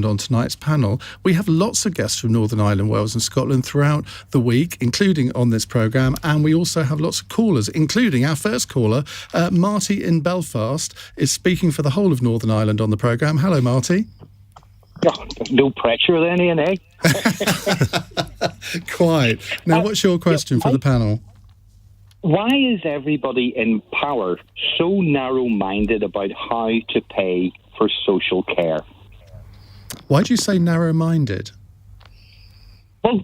on tonight's panel. We have lots of guests from Northern Ireland, Wales and Scotland throughout the week, including on this programme, and we also have lots of callers, including our first caller, Marty in Belfast, is speaking for the whole of Northern Ireland on the programme. Hello, Marty. Oh, no pressure then, Iain, eh? Quite. Now, what's your question for the panel? Why is everybody in power so narrow-minded about how to pay for social care? Why do you say narrow-minded? Well,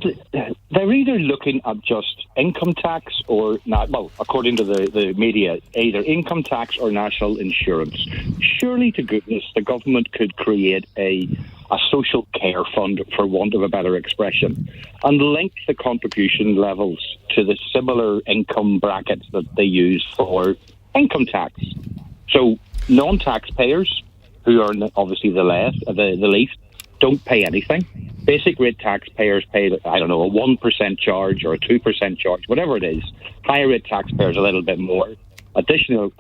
they're either looking at just income tax or not. Well, according to the media, either income tax or national insurance. Surely to goodness, the government could create a social care fund, for want of a better expression, and link the contribution levels to the similar income brackets that they use for income tax. So non-taxpayers, who are obviously the least, don't pay anything. Basic rate taxpayers pay, I don't know, a 1% charge or a 2% charge, whatever it is. Higher rate taxpayers a little bit more. Additional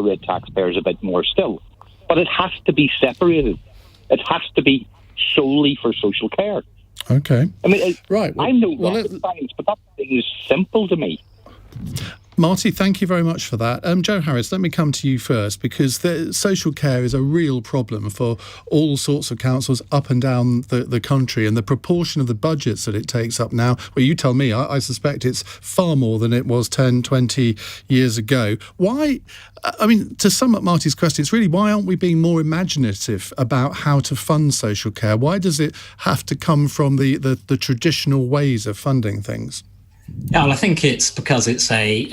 rate taxpayers a bit more still. But it has to be separated. It has to be solely for social care. Okay. I mean, right. I'm no rocket science, but that is simple to me. Marty, thank you very much for that. Joe Harris, let me come to you first, because the social care is a real problem for all sorts of councils up and down the country, and the proportion of the budgets that it takes up now, well, you tell me, I suspect it's far more than it was 10, 20 years ago. Why, I mean, to sum up Marty's question, it's really, why aren't we being more imaginative about how to fund social care? Why does it have to come from the traditional ways of funding things? Yeah, well, I think it's because it's a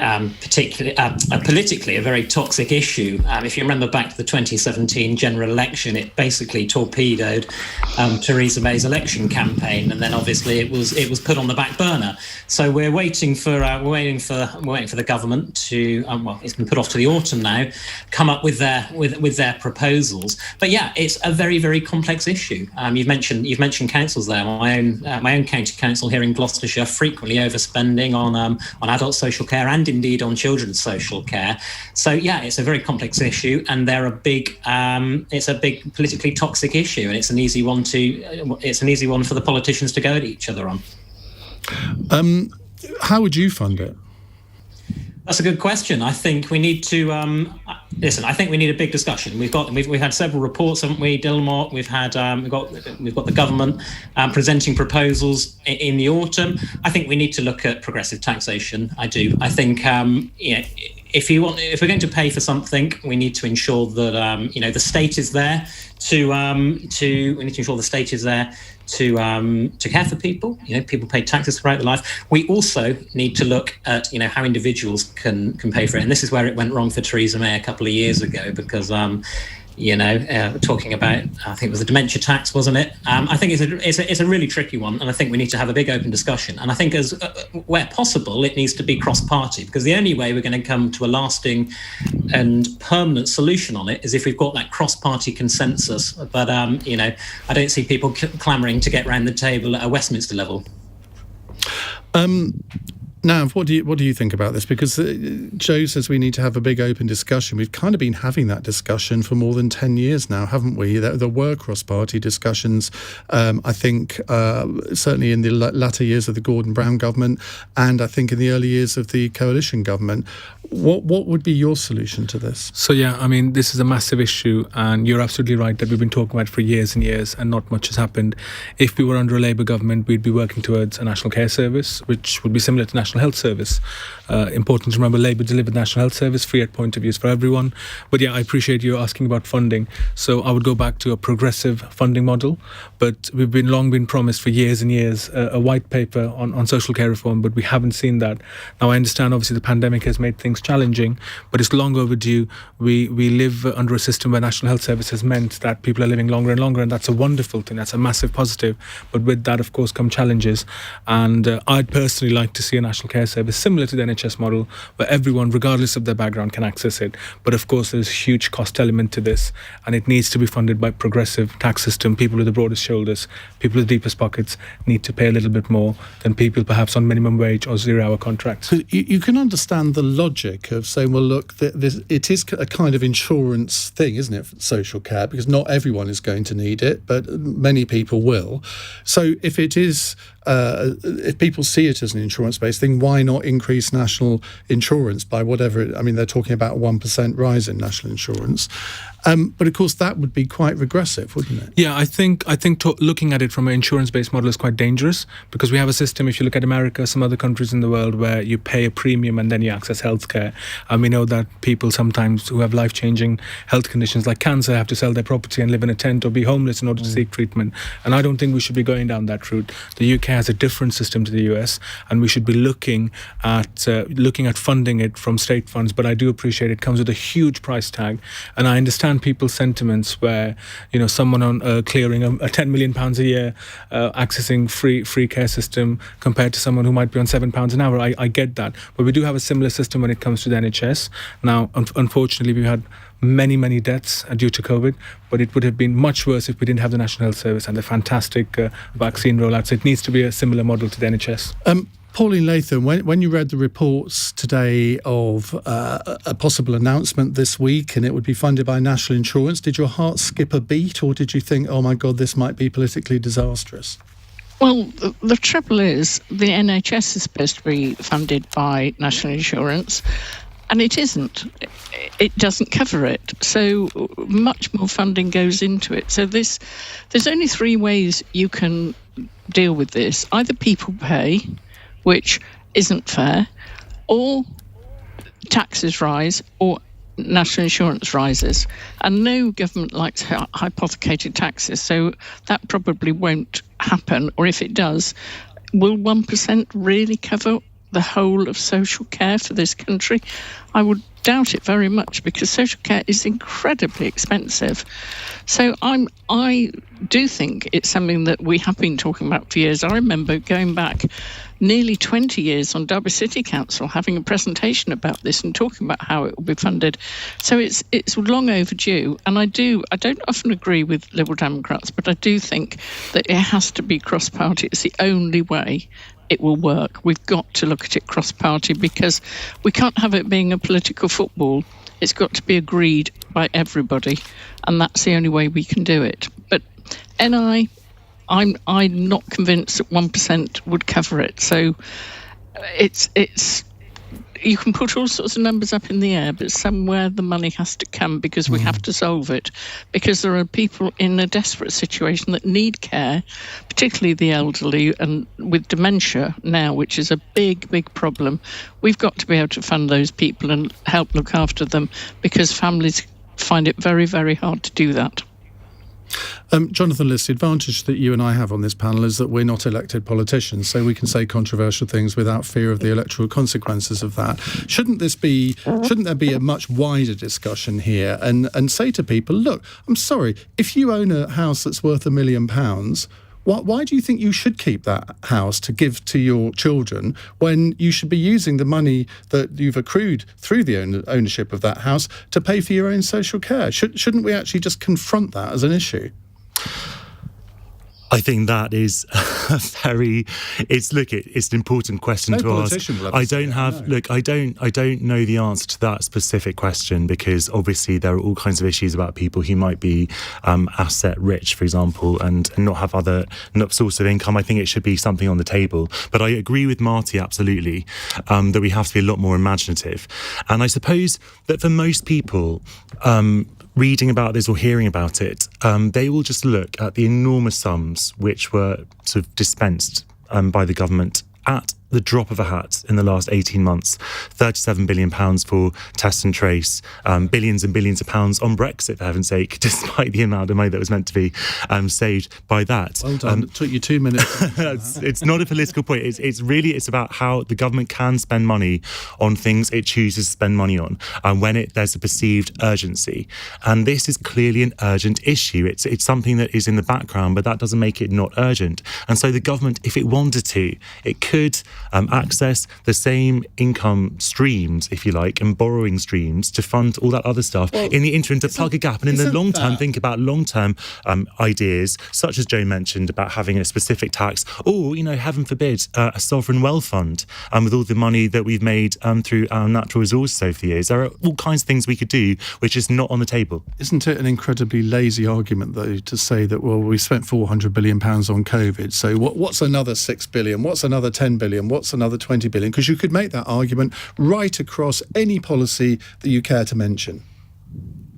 politically a very toxic issue. If you remember back to the 2017 general election, it basically torpedoed Theresa May's election campaign, and then obviously it was put on the back burner. So we're waiting for the government to it's been put off to the autumn now, come up with their proposals. But yeah, it's a very, very complex issue. You've mentioned councils there. My own county council here in Gloucestershire frequently overspends on adult social care and indeed on children's social care. So yeah, it's a very complex issue, and it's a big politically toxic issue, and it's an easy one for the politicians to go at each other on. How would you fund it? That's a good question. I think we need to I think we need a big discussion. We've had several reports, haven't we, Dilmore? We've got the government presenting proposals in the autumn. I think we need to look at progressive taxation. I do. I think if we're going to pay for something, we need to ensure that the state is there we need to ensure the state is there to care for people. People pay taxes throughout their life. We also need to look at how individuals can pay for it, and this is where it went wrong for Theresa May a couple of years ago, because talking about, I think it was the dementia tax, wasn't it? I think it's a really tricky one, and I think we need to have a big open discussion. And I think where possible, it needs to be cross-party, because the only way we're going to come to a lasting and permanent solution on it is if we've got that cross-party consensus. But I don't see people clamouring to get round the table at a Westminster level. Nav, what do you think about this? Because Joe says we need to have a big open discussion. We've kind of been having that discussion for more than 10 years now, haven't we? There were cross-party discussions, I think, certainly in the latter years of the Gordon Brown government, and I think in the early years of the coalition government. What would be your solution to this? So, yeah, I mean, this is a massive issue, and you're absolutely right that we've been talking about it for years and years, and not much has happened. If we were under a Labour government, we'd be working towards a National Care Service, which would be similar to National Health Service. Important to remember, Labour delivered National Health Service, free at point of use for everyone. But yeah, I appreciate you asking about funding. So I would go back to a progressive funding model, but we've long been promised for years and years a white paper on social care reform, but we haven't seen that. Now, I understand obviously the pandemic has made things challenging, but it's long overdue. We live under a system where National Health Service has meant that people are living longer and longer, and that's a wonderful thing. That's a massive positive. But with that, of course, come challenges. And I'd personally like to see a National national care service similar to the NHS model, where everyone, regardless of their background, can access it. But of course, there's a huge cost element to this, and it needs to be funded by progressive tax system. People with the broadest shoulders, people with the deepest pockets need to pay a little bit more than people perhaps on minimum wage or 0-hour contracts. So you can understand the logic of saying, well, look, it is a kind of insurance thing, isn't it, social care, because not everyone is going to need it, but many people will. So if it is, if people see it as an insurance-based thing, why not increase national insurance by whatever? They're talking about a 1% rise in national insurance. But of course, that would be quite regressive, wouldn't it? Yeah, I think looking at it from an insurance-based model is quite dangerous, because we have a system, if you look at America, some other countries in the world, where you pay a premium and then you access healthcare. And we know that people sometimes who have life-changing health conditions like cancer have to sell their property and live in a tent or be homeless in order to seek treatment. And I don't think we should be going down that route. The UK has a different system to the US, and we should be looking at funding it from state funds. But I do appreciate it comes with a huge price tag, and I understand people's sentiments where, someone on clearing a £10 million a year accessing free care system compared to someone who might be on £7 an hour. I get that, but we do have a similar system when it comes to the NHS. Now, unfortunately, we've had many deaths due to COVID, but it would have been much worse if we didn't have the National Health Service and the fantastic vaccine rollout. So it needs to be a similar model to the NHS. Pauline, Latham, when you read the reports today of a possible announcement this week and it would be funded by national insurance, did your heart skip a beat, or did you think, oh my God, this might be politically disastrous? Well, the trouble is the NHS is supposed to be funded by national insurance, and it isn't. It doesn't cover it. So much more funding goes into it. So there's only three ways you can deal with this. Either people pay, which isn't fair, or taxes rise, or national insurance rises. And no government likes hypothecated taxes, so that probably won't happen. Or if it does, will 1% really cover the whole of social care for this country? I would doubt it very much, because social care is incredibly expensive. So I do think it's something that we have been talking about for years. I remember going back nearly 20 years on Derby City Council having a presentation about this and talking about how it will be funded. So it's long overdue, and I don't often agree with Liberal Democrats, but I do think that it has to be cross-party. It's the only way it will work. We've got to look at it cross-party, because we can't have it being a political football. It's got to be agreed by everybody, and that's the only way we can do it. But NI, I'm not convinced that 1% would cover it. So it's you can put all sorts of numbers up in the air, but somewhere the money has to come, because we have to solve it, because there are people in a desperate situation that need care, particularly the elderly and with dementia now, which is a big problem. We've got to be able to fund those people and help look after them, because families find it very, very hard to do that. Jonathan List, the advantage that you and I have on this panel is that we're not elected politicians, so we can say controversial things without fear of the electoral consequences of that. Shouldn't there be a much wider discussion here and say to people, look, I'm sorry, if you own a house that's worth £1 million, why do you think you should keep that house to give to your children when you should be using the money that you've accrued through the ownership of that house to pay for your own social care? Shouldn't we actually just confront that as an issue? I think that is it's an important question to ask. I don't know the answer to that specific question, because obviously there are all kinds of issues about people who might be asset rich, for example, and not have other source of income. I think it should be something on the table. But I agree with Marty absolutely that we have to be a lot more imaginative. And I suppose that for most people, reading about this or hearing about it, they will just look at the enormous sums which were sort of dispensed by the government at the drop of a hat in the last 18 months. £37 billion for test and trace, billions and billions of pounds on Brexit, for heaven's sake, despite the amount of money that was meant to be saved by that. Well done. It took you 2 minutes. It's not a political point. It's about how the government can spend money on things it chooses to spend money on, and when there's a perceived urgency. And this is clearly an urgent issue. It's something that is in the background, but that doesn't make it not urgent. And so the government, if it wanted to, it could access, the same income streams, if you like, and borrowing streams to fund all that other stuff in the interim to plug a gap. And in the long term, think about long-term ideas, such as Joe mentioned, about having a specific tax, or, heaven forbid, a sovereign wealth fund with all the money that we've made through our natural resources over the years. There are all kinds of things we could do which is not on the table. Isn't it an incredibly lazy argument, though, to say that, well, we spent £400 billion on COVID, so what's another 6 billion? What's another 10 billion? What's another 20 billion? Because you could make that argument right across any policy that you care to mention.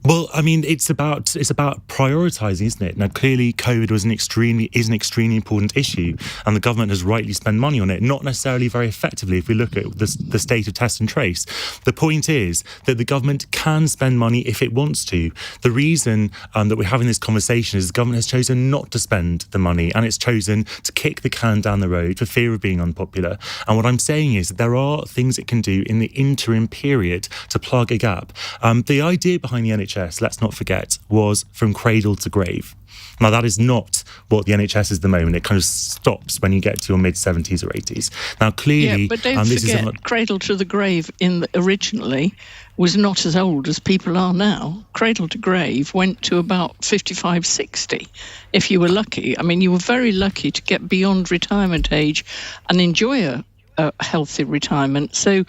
Well, I mean, it's about prioritising, isn't it? Now, clearly, COVID is an extremely important issue, and the government has rightly spent money on it, not necessarily very effectively if we look at the state of test and trace. The point is that the government can spend money if it wants to. The reason that we're having this conversation is the government has chosen not to spend the money, and it's chosen to kick the can down the road for fear of being unpopular. And what I'm saying is that there are things it can do in the interim period to plug a gap. The idea behind the NHS, let's not forget, was from cradle to grave. Now, that is not what the NHS is at the moment. It kind of stops when you get to your mid-70s or 80s. Now, clearly... Yeah, but don't forget, cradle to the grave originally was not as old as people are now. Cradle to grave went to about 55, 60, if you were lucky. I mean, you were very lucky to get beyond retirement age and enjoy a healthy retirement. So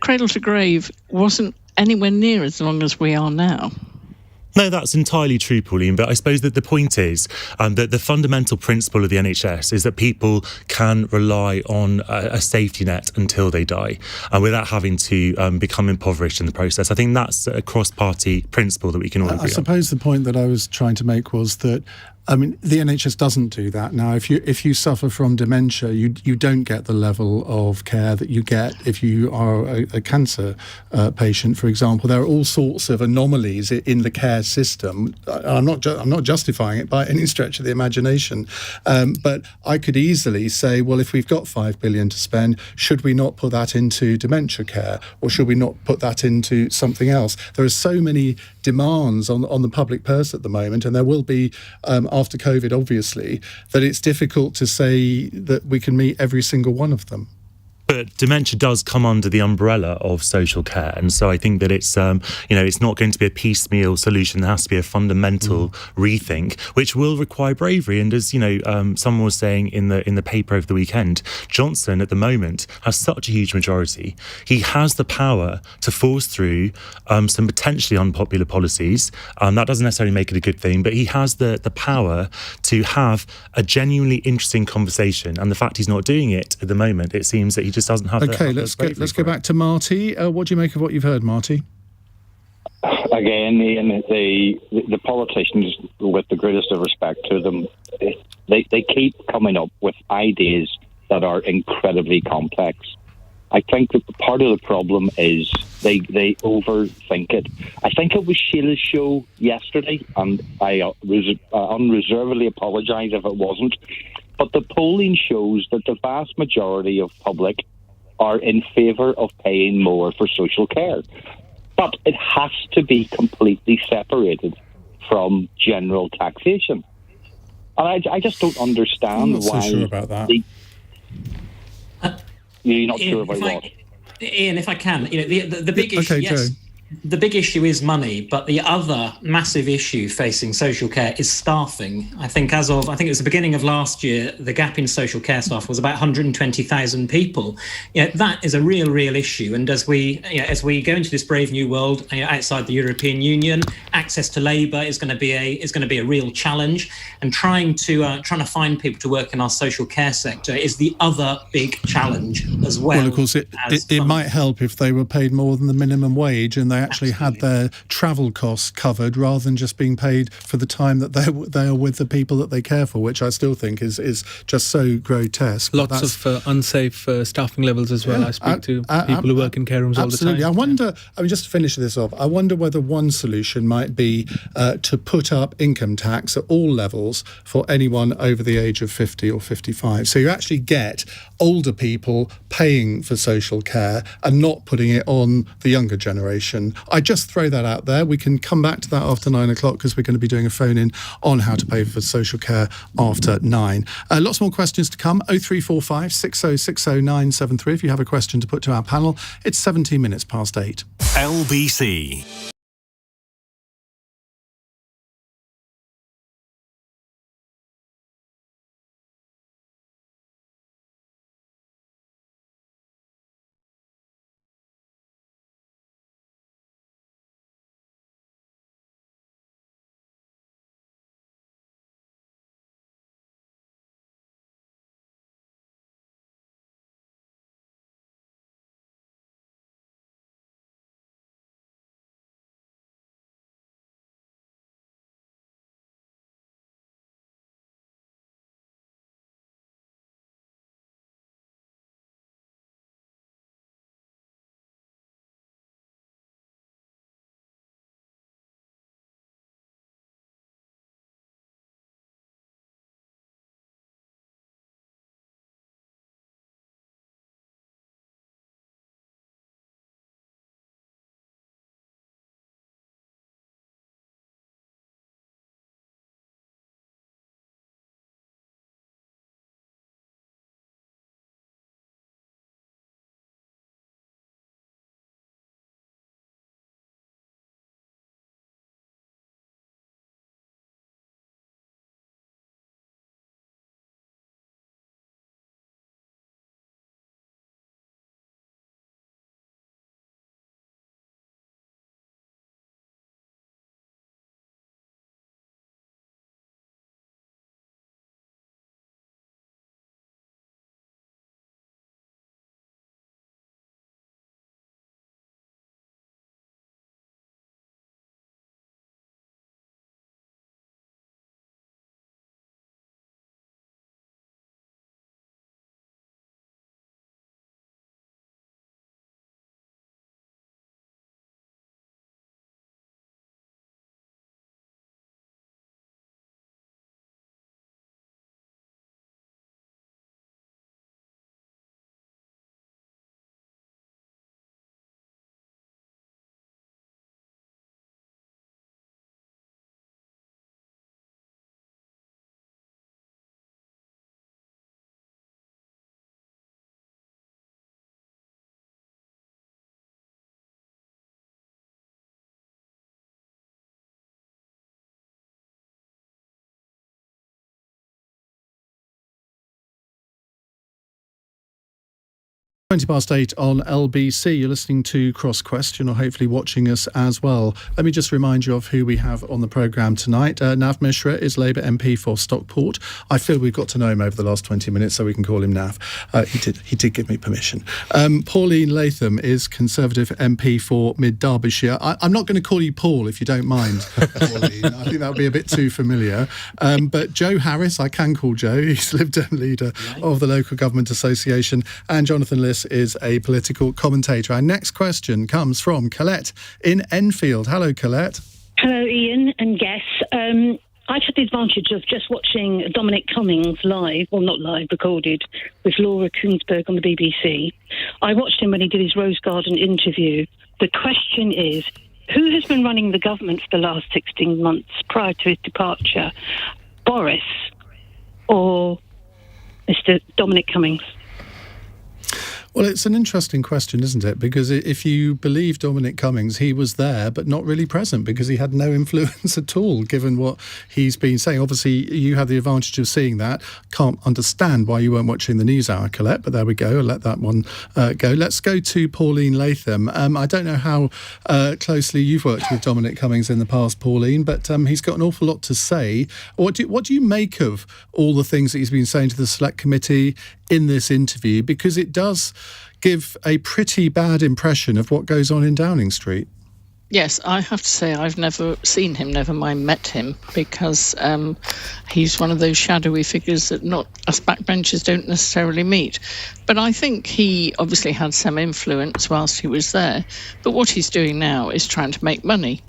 cradle to grave wasn't anywhere near as long as we are now. No, that's entirely true, Pauline, but I suppose that the point is that the fundamental principle of the NHS is that people can rely on a safety net until they die without having to become impoverished in the process. I think that's a cross-party principle that we can all agree on. I suppose the point that I was trying to make was that the NHS doesn't do that. Now, if you suffer from dementia, you don't get the level of care that you get if you are a cancer patient, for example. There are all sorts of anomalies in the care system. I'm not justifying it by any stretch of the imagination, but I could easily say, well, if we've got £5 billion to spend, should we not put that into dementia care, or should we not put that into something else? There are so many demands on the public purse at the moment, and there will be after COVID, obviously, that it's difficult to say that we can meet every single one of them. But dementia does come under the umbrella of social care, and so I think that it's it's not going to be a piecemeal solution. There has to be a fundamental rethink, which will require bravery. And as someone was saying in the paper over the weekend, Johnson at the moment has such a huge majority. He has the power to force through some potentially unpopular policies. That doesn't necessarily make it a good thing, but he has the power to have a genuinely interesting conversation. And the fact he's not doing it at the moment, it seems that he just doesn't have let's go back to Marty. What do you make of what you've heard, Marty? Again, Ian, the politicians, with the greatest of respect to them, they keep coming up with ideas that are incredibly complex. I think that part of the problem is they overthink it. I think it was Sheila's show yesterday, and I unreservedly apologise if it wasn't. But the polling shows that the vast majority of public are in favour of paying more for social care. But it has to be completely separated from general taxation. And I just don't understand I'm not why... so sure about that. You're not sure about what? Ian, if I can, the big issue... Okay, yes. Joe. The big issue is money, but the other massive issue facing social care is staffing. I think it was the beginning of last year, the gap in social care staff was about 120,000 people. That is a real issue. And as we go into this brave new world outside the European Union, access to labour is going to be a real challenge. And trying to find people to work in our social care sector is the other big challenge as well. Well, of course, it might help if they were paid more than the minimum wage and they actually had their travel costs covered rather than just being paid for the time that they are with the people that they care for, which I still think is just so grotesque. Lots of unsafe staffing levels as well. I speak to people who work in care rooms all the time. Absolutely. I wonder, just to finish this off, I wonder whether one solution might be to put up income tax at all levels for anyone over the age of 50 or 55. So you actually get older people paying for social care and not putting it on the younger generation. plan. I just throw that out there. We can come back to that after 9 o'clock because we're going to be doing a phone-in on how to pay for social care after 9. Lots more questions to come. 0345 6060 973 if you have a question to put to our panel. It's 17 minutes past 8. LBC. Twenty past 8 on LBC. You're listening to Cross Question, or hopefully watching us as well. Let me just remind you of who we have on the programme tonight. Nav Mishra is Labour MP for Stockport. I feel we've got to know him over the last 20 minutes, so we can call him Nav. He did give me permission. Pauline Latham is Conservative MP for Mid Derbyshire. I'm not going to call you Paul, if you don't mind, Pauline. I think that would be a bit too familiar. But Joe Harris, I can call Joe. He's LibDem leader of the Local Government Association, and Jonathan Liss is a political commentator. Our next question comes from Colette in Enfield. Hello, Colette. Hello, Ian and Guess. I've had the advantage of just watching Dominic Cummings live, well, not live, recorded, with Laura Koonsberg on the BBC. I watched him when he did his Rose Garden interview. The question is, who has been running the government for the last 16 months prior to his departure? Boris or Mr. Dominic Cummings? Well, it's an interesting question, isn't it? Because if you believe Dominic Cummings, he was there but not really present because he had no influence at all, given what he's been saying. Obviously, you have the advantage of seeing that. Can't understand why you weren't watching the news hour, Colette, but there we go. I'll let that one go. Let's go to Pauline Latham. I don't know how closely you've worked with Dominic Cummings in the past, Pauline, but he's got an awful lot to say. What do you make of all the things that he's been saying to the Select Committee in this interview? Because it does give a pretty bad impression of what goes on in Downing Street. Yes, I have to say I've never seen him, never mind met him, because he's one of those shadowy figures that not us backbenchers don't necessarily meet. But I think he obviously had some influence whilst he was there. But what he's doing now is trying to make money.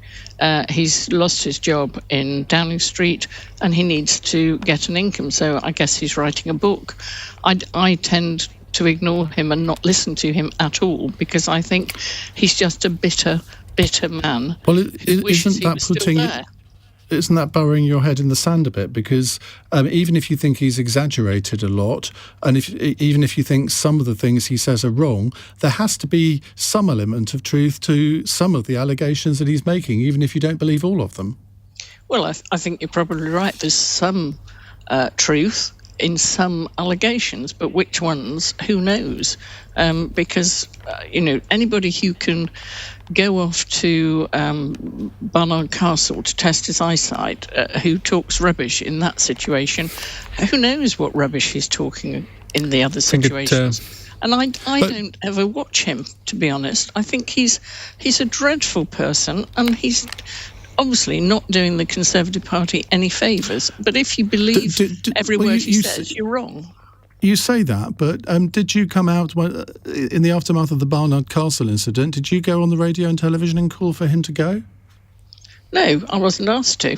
He's lost his job in Downing Street and he needs to get an income. So I guess he's writing a book. I tend to ignore him and not listen to him at all because I think he's just a bitter bitter man. Well, isn't that burying your head in the sand a bit? Because even if you think he's exaggerated a lot, and even if you think some of the things he says are wrong, there has to be some element of truth to some of the allegations that he's making, even if you don't believe all of them. Well, I think you're probably right. There's some truth in some allegations, but which ones, who knows? Because, anybody who can go off to Barnard Castle to test his eyesight, who talks rubbish in that situation, who knows what rubbish he's talking in the other situations? And I don't ever watch him, to be honest. I think he's a dreadful person, and he's obviously not doing the Conservative Party any favours. But if you believe every word he says, you're wrong. You say that, but did you come out in the aftermath of the Barnard Castle incident? Did you go on the radio and television and call for him to go? No, I wasn't asked to.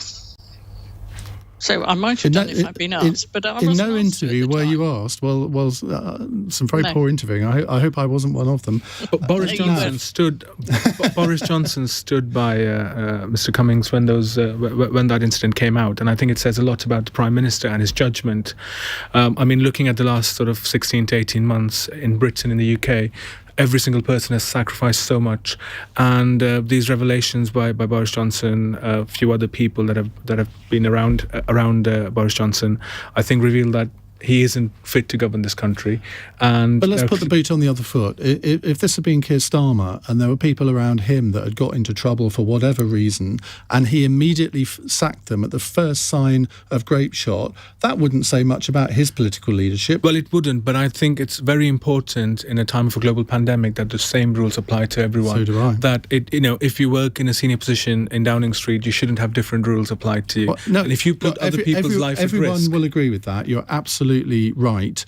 So I might have done if I'd been asked, but I wasn't asked. In no interview were you asked. Well, some very poor interviewing. I hope I wasn't one of them. But Boris Johnson stood by Mr. Cummings when that incident came out, and I think it says a lot about the Prime Minister and his judgment. Looking at the last sort of 16 to 18 months in Britain, in the UK, every single person has sacrificed so much, and these revelations by Boris Johnson, a few other people that have been around Boris Johnson, I think reveal that he isn't fit to govern this country. But let's put the boot on the other foot. If this had been Keir Starmer and there were people around him that had got into trouble for whatever reason, and he immediately sacked them at the first sign of grape shot, that wouldn't say much about his political leadership. Well, it wouldn't, but I think it's very important in a time of a global pandemic that the same rules apply to everyone. So do I. That if you work in a senior position in Downing Street, you shouldn't have different rules applied to you. Well, no, and if you put other people's life at risk, everyone will agree with that. You're absolutely right.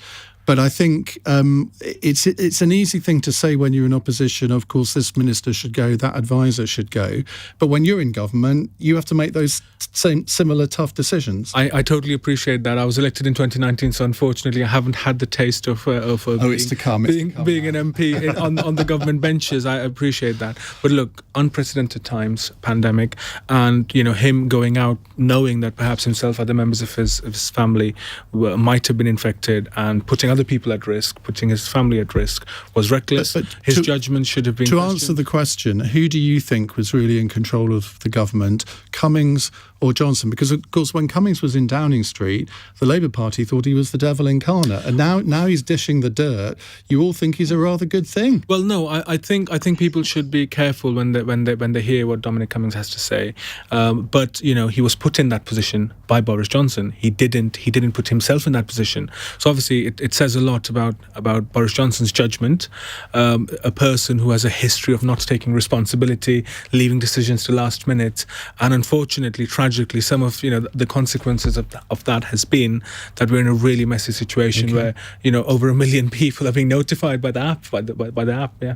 But I think it's an easy thing to say when you're in opposition. Of course, this minister should go, that advisor should go. But when you're in government, you have to make those similar tough decisions. I totally appreciate that. I was elected in 2019, so unfortunately I haven't had the taste of it's to come. Being an MP on the government benches. I appreciate that. But look, unprecedented times, pandemic, and him going out knowing that perhaps himself, other members of his family might have been infected, and putting other people at risk, putting his family at risk, was reckless. But his judgment should have been questioned. Answer the question, who do you think was really in control of the government, Cummings or Johnson? Because, of course, when Cummings was in Downing Street, the Labour Party thought he was the devil incarnate, and now he's dishing the dirt. You all think he's a rather good thing. Well, no, I think people should be careful when they hear what Dominic Cummings has to say. But he was put in that position by Boris Johnson. He didn't put himself in that position. So obviously, it says a lot about Boris Johnson's judgment. A person who has a history of not taking responsibility, leaving decisions to last minute, and unfortunately, tragically, some of the consequences of that has been that we're in a really messy situation where over 1 million people are being notified by the app. Yeah.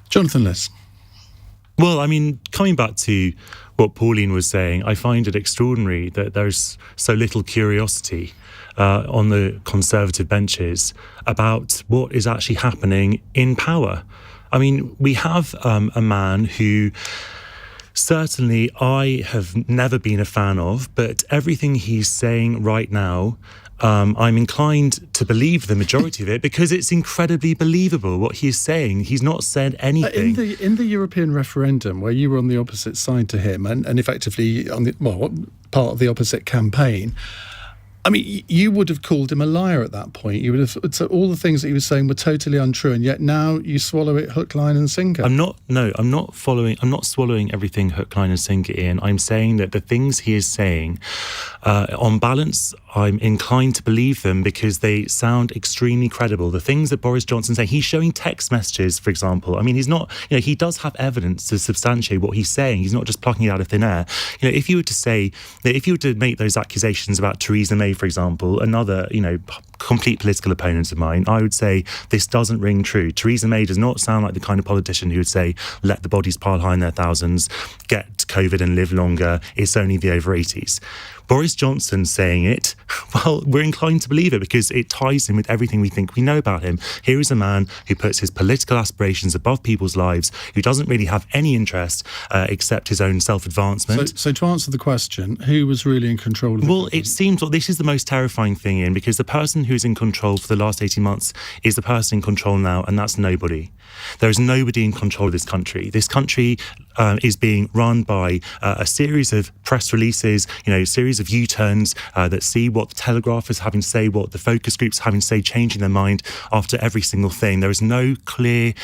Jonathan Liss. Well, coming back to what Pauline was saying, I find it extraordinary that there's so little curiosity on the Conservative benches about what is actually happening in power. We have a man who certainly I have never been a fan of, but everything he's saying right now, I'm inclined to believe the majority of it because it's incredibly believable what he's saying. He's not said anything. In the European referendum, where you were on the opposite side to him and effectively on part of the opposite campaign, you would have called him a liar at that point. You would have said all the things that he was saying were totally untrue, and yet now you swallow it hook, line, and sinker. I'm not swallowing everything hook, line, and sinker, Iain. I'm saying that the things he is saying, on balance, I'm inclined to believe them because they sound extremely credible. The things that Boris Johnson's saying, he's showing text messages, for example. He's not, he does have evidence to substantiate what he's saying. He's not just plucking it out of thin air. If you were to make those accusations about Theresa May, for example, another, complete political opponent of mine, I would say this doesn't ring true. Theresa May does not sound like the kind of politician who would say, let the bodies pile high in their thousands, get COVID and live longer, it's only the over 80s. Boris Johnson saying it, well, we're inclined to believe it because it ties in with everything we think we know about him. Here is a man who puts his political aspirations above people's lives, who doesn't really have any interest except his own self-advancement. So to answer the question, who was really in control of the Well, it seems this is the most terrifying thing, Ian, because the person who's in control for the last 18 months is the person in control now, and that's nobody. There is nobody in control of this country. This country is being run by a series of press releases, a series of U-turns that see what the Telegraph is having to say, what the focus groups are having to say, changing their mind after every single thing. There is no clear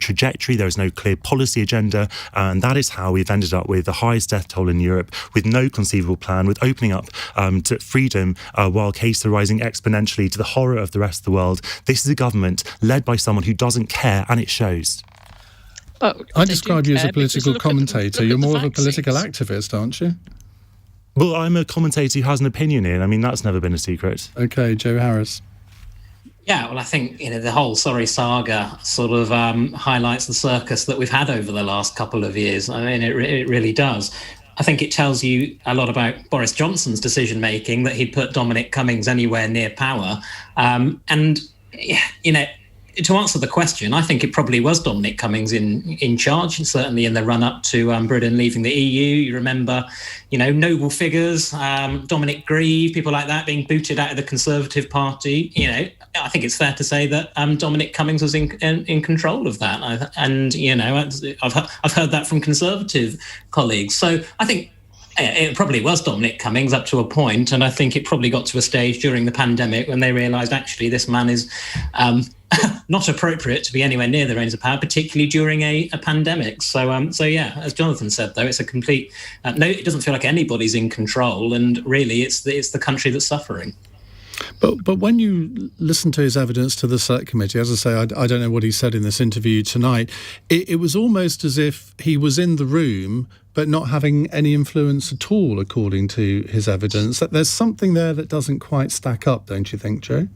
trajectory. There is no clear policy agenda. And that is how we've ended up with the highest death toll in Europe, with no conceivable plan, with opening up to freedom while cases are rising exponentially to the horror of the rest of the world. This is a government led by someone who doesn't care, and it shows. I describe you as a political commentator. You're more of a political activist, aren't you? Well, I'm a commentator who has an opinion in. I mean, that's never been a secret. Okay, Joe Harris. Yeah, well, I think the whole sorry saga sort of highlights the circus that we've had over the last couple of years. I mean, it really does. I think it tells you a lot about Boris Johnson's decision making that he'd put Dominic Cummings anywhere near power, and to answer the question, I think it probably was Dominic Cummings in charge, certainly in the run-up to Britain leaving the EU. You remember, noble figures, Dominic Grieve, people like that being booted out of the Conservative Party. I think it's fair to say that Dominic Cummings was in control of that. I've heard that from Conservative colleagues. So I think it probably was Dominic Cummings up to a point, and I think it probably got to a stage during the pandemic when they realised actually this man is not appropriate to be anywhere near the reins of power, particularly during a pandemic. So yeah, as Jonathan said, though, it's a complete no. It doesn't feel like anybody's in control, and really, it's the country that's suffering. But when you listen to his evidence to the Select Committee, as I say, I don't know what he said in this interview tonight, it was almost as if he was in the room but not having any influence at all, according to his evidence. That there's something there that doesn't quite stack up, don't you think, Joe?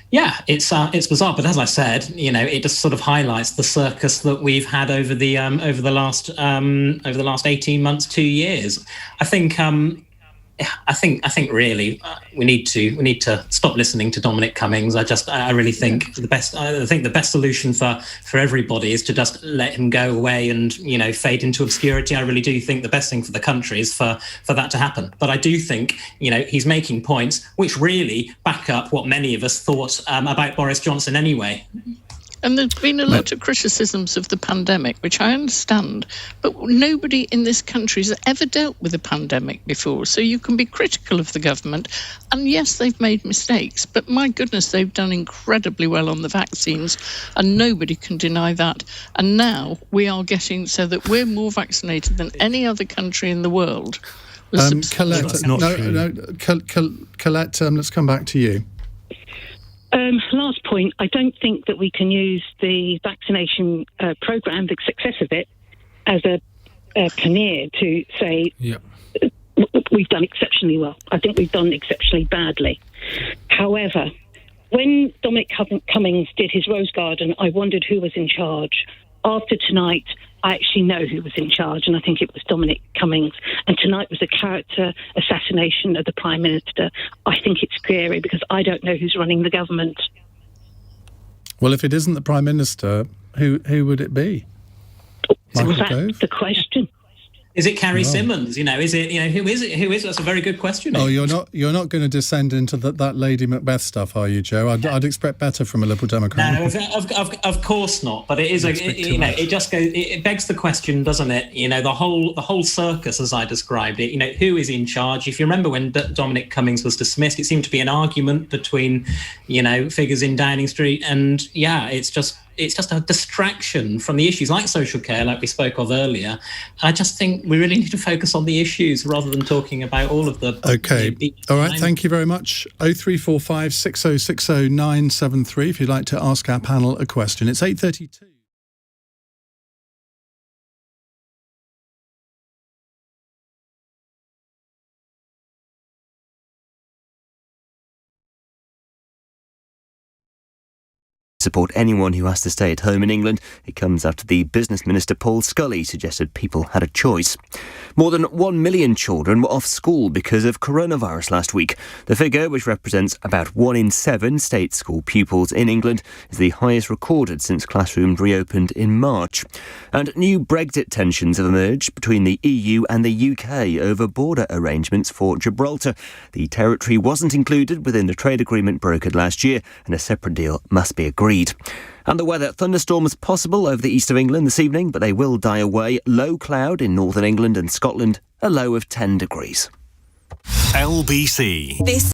Yeah, it's bizarre, but as I said, it just sort of highlights the circus that we've had over the last 18 months, 2 years. I think really we need to stop listening to Dominic Cummings. I really think the best solution for everybody is to just let him go away and fade into obscurity. I really do think the best thing for the country is for that to happen. But I do think he's making points which really back up what many of us thought about Boris Johnson anyway. And there's been a lot of criticisms of the pandemic, which I understand, but nobody in this country has ever dealt with a pandemic before. So you can be critical of the government. And yes, they've made mistakes, but my goodness, they've done incredibly well on the vaccines, and nobody can deny that. And now we are getting so that we're more vaccinated than any other country in the world. Colette, Colette, let's come back to you. Last point, I don't think that we can use the vaccination programme, the success of it, as a pannier to say we've done exceptionally well. I think we've done exceptionally badly. However, when Dominic Cummings did his Rose Garden, I wondered who was in charge. After tonight, I actually know who was in charge, and I think it was Dominic Cummings. And tonight was a character assassination of the Prime Minister. I think it's scary because I don't know who's running the government. Well, if it isn't the Prime Minister, who would it be? Michael Gove? The question. Is it Carrie Symonds? Is it? Who is it? Who is it? That's a very good question. Oh, you're not going to descend into that Lady Macbeth stuff, are you, Joe? I'd expect better from a Liberal Democrat. No, of course not. But it is it just goes. It begs the question, doesn't it? The whole circus, as I described it. Who is in charge? If you remember when Dominic Cummings was dismissed, it seemed to be an argument between figures in Downing Street, and it's just a distraction from the issues like social care, like we spoke of earlier. I just think we really need to focus on the issues rather than talking about all of the... Okay. All right. Thank you very much. 0345 6060 973 if you'd like to ask our panel a question. It's 8:32. support anyone who has to stay at home in England. It comes after the Business Minister Paul Scully suggested people had a choice. More than 1 million children were off school because of coronavirus last week. The figure, which represents about 1 in 7 state school pupils in England, is the highest recorded since classrooms reopened in March. And new Brexit tensions have emerged between the EU and the UK over border arrangements for Gibraltar. The territory wasn't included within the trade agreement brokered last year, and a separate deal must be agreed. And the weather, thunderstorms possible over the east of England this evening, but they will die away. Low cloud in northern England and Scotland, a low of 10 degrees. LBC. This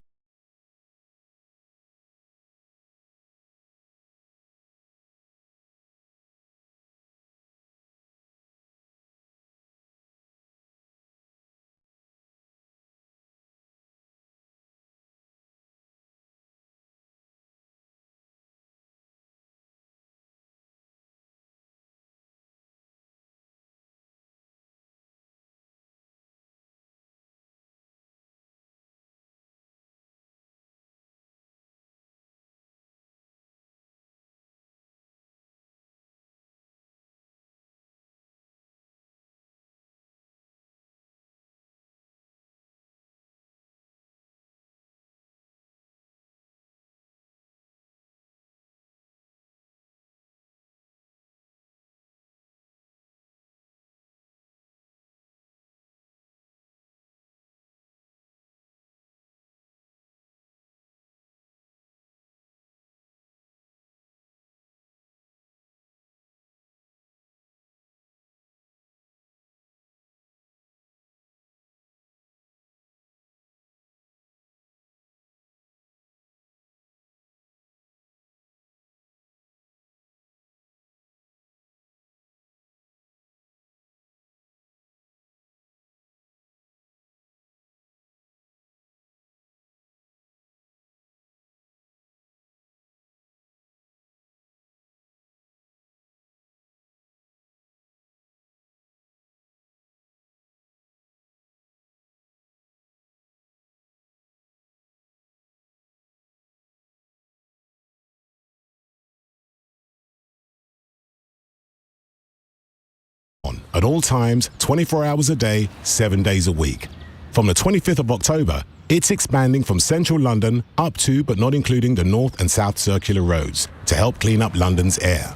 at all times, 24 hours a day, 7 days a week. From the 25th of October, it's expanding from central London up to but not including the north and south circular roads to help clean up London's air.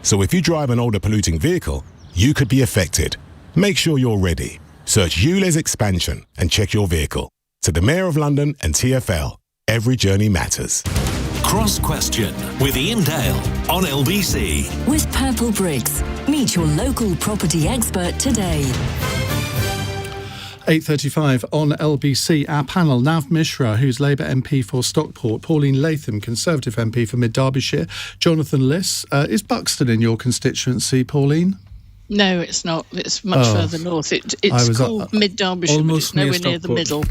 So if you drive an older polluting vehicle, you could be affected. Make sure you're ready. Search ULEZ expansion and check your vehicle. To the Mayor of London and TfL, every journey matters. Cross Question with Iain Dale on LBC. With Purple Bricks. Meet your local property expert today. 8:35 on LBC. Our panel, Nav Mishra, who's Labour MP for Stockport, Pauline Latham, Conservative MP for Mid Derbyshire, Jonathan Liss. Is Buxton in your constituency, Pauline? No, it's not. It's much further north. It's called Mid Derbyshire, but it's nowhere near the middle.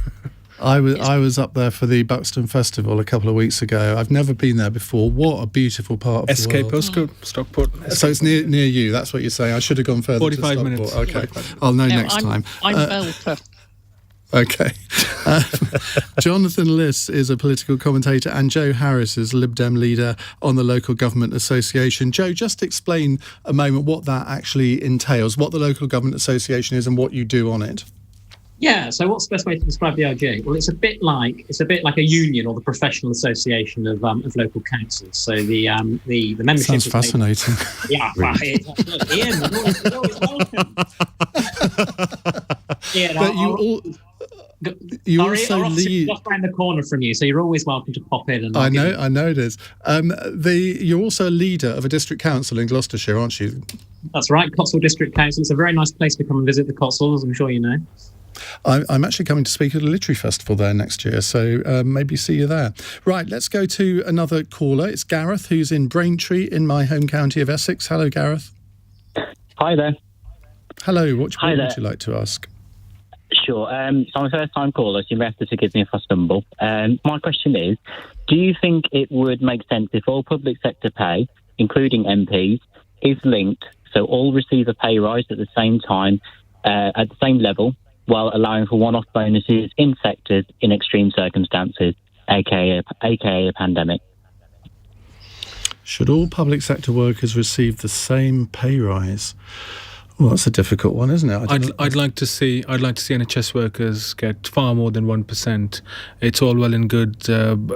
I was up there for the Buxton Festival a couple of weeks ago. I've never been there before. What a beautiful part of the world. postcode, Stockport. So it's near you, that's what you're saying. I should have gone further 45 to minutes. Okay, I'll know next time. I'm Belper. Okay. Jonathan Liss is a political commentator and Joe Harris is LibDem leader on the Local Government Association. Joe, just explain a moment what that actually entails, what the Local Government Association is and what you do on it. Yeah, so what's the best way to describe the LGA? Well, it's a bit like a union or the professional association of local councils. So the membership sounds fascinating. Yeah, right. Iain, you're always welcome. Yeah, but you also lead just around the corner from you, so you're always welcome to pop in. And I know it is. You're also a leader of a district council in Gloucestershire, aren't you? That's right, Cotswold District Council. It's a very nice place to come and visit the Cotswolds, I'm sure you know. I'm actually coming to speak at a literary festival there next year, so maybe see you there. Right, let's go to another caller. It's Gareth, who's in Braintree in my home county of Essex. Hello, Gareth. Hi there. Hello, what would you like to ask? Sure. So I'm a first-time caller, so you may have to forgive me if I stumble. My question is, do you think it would make sense if all public sector pay, including MPs, is linked so all receive a pay rise at the same time, at the same level, while allowing for one-off bonuses in sectors in extreme circumstances, aka a pandemic? Should all public sector workers receive the same pay rise? Well, that's a difficult one, isn't it? I'd like to see NHS workers get far more than 1%. It's all well and good,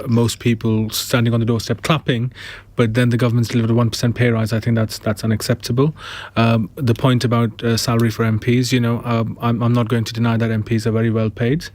most people standing on the doorstep clapping, but then the government's delivered a 1% pay rise. I think that's unacceptable. The point about salary for MPs, I'm not going to deny that MPs are very well paid,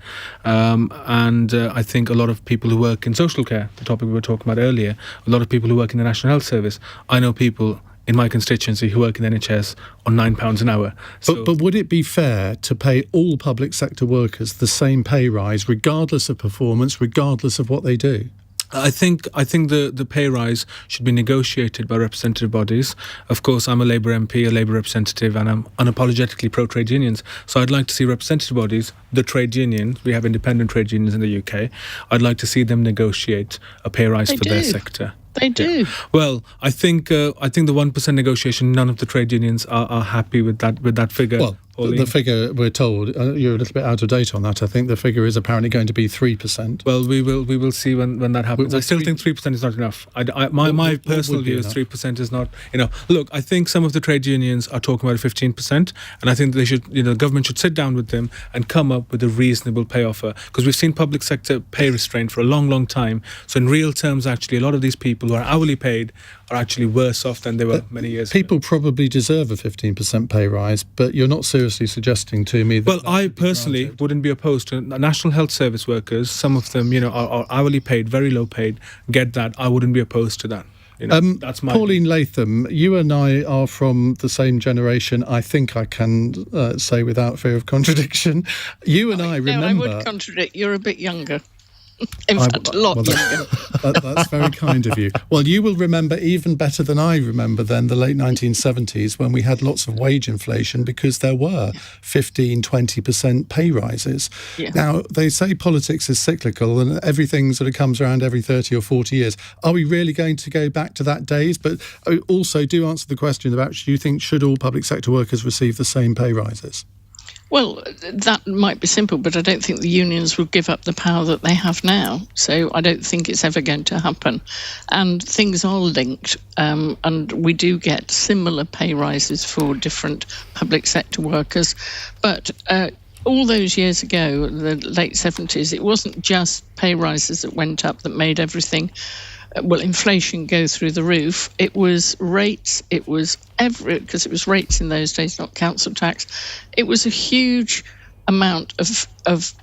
and I think a lot of people who work in social care, the topic we were talking about earlier, a lot of people who work in the National Health Service. I know people in my constituency who work in the NHS on £9 an hour. But would it be fair to pay all public sector workers the same pay rise, regardless of performance, regardless of what they do? I think the pay rise should be negotiated by representative bodies. Of course, I'm a Labour MP, a Labour representative, and I'm unapologetically pro-trade unions. So I'd like to see representative bodies, the trade unions, we have independent trade unions in the UK, I'd like to see them negotiate a pay rise for their sector. They do. Yeah. Well, I think the 1% negotiation, none of the trade unions are happy with that figure. Well, the figure we're told, you're a little bit out of date on that. I think the figure is apparently going to be 3%. Well, we will see when that happens. I still think 3% is not enough. My personal view is 3% is not enough. Look, I think some of the trade unions are talking about 15%, and I think they should, the government should sit down with them and come up with a reasonable pay offer, because we've seen public sector pay restraint for a long, long time. So in real terms, actually, a lot of these people who are hourly paid are actually worse off than they were many years ago. People probably deserve a 15% pay rise, but you're not seriously suggesting to me that... Well, I personally wouldn't be opposed to National Health Service workers. Some of them, are hourly paid, very low paid, get that. I wouldn't be opposed to that. That's my Pauline Latham, you and I are from the same generation. I think I can say without fear of contradiction. You and I remember... No, I would contradict. You're a bit younger. In fact, a lot younger. That's very kind of you. Well, you will remember even better than I remember then the late 1970s, when we had lots of wage inflation because there were 15, 20% pay rises. Yeah. Now, they say politics is cyclical and everything sort of comes around every 30 or 40 years. Are we really going to go back to that days? But also do answer the question about, do you think should all public sector workers receive the same pay rises? Well, that might be simple, but I don't think the unions will give up the power that they have now. So I don't think it's ever going to happen. And things are linked, and we do get similar pay rises for different public sector workers. But all those years ago, the late 70s, it wasn't just pay rises that went up that made everything... inflation go through the roof. It was rates, it was because it was rates in those days, not council tax. It was a huge amount of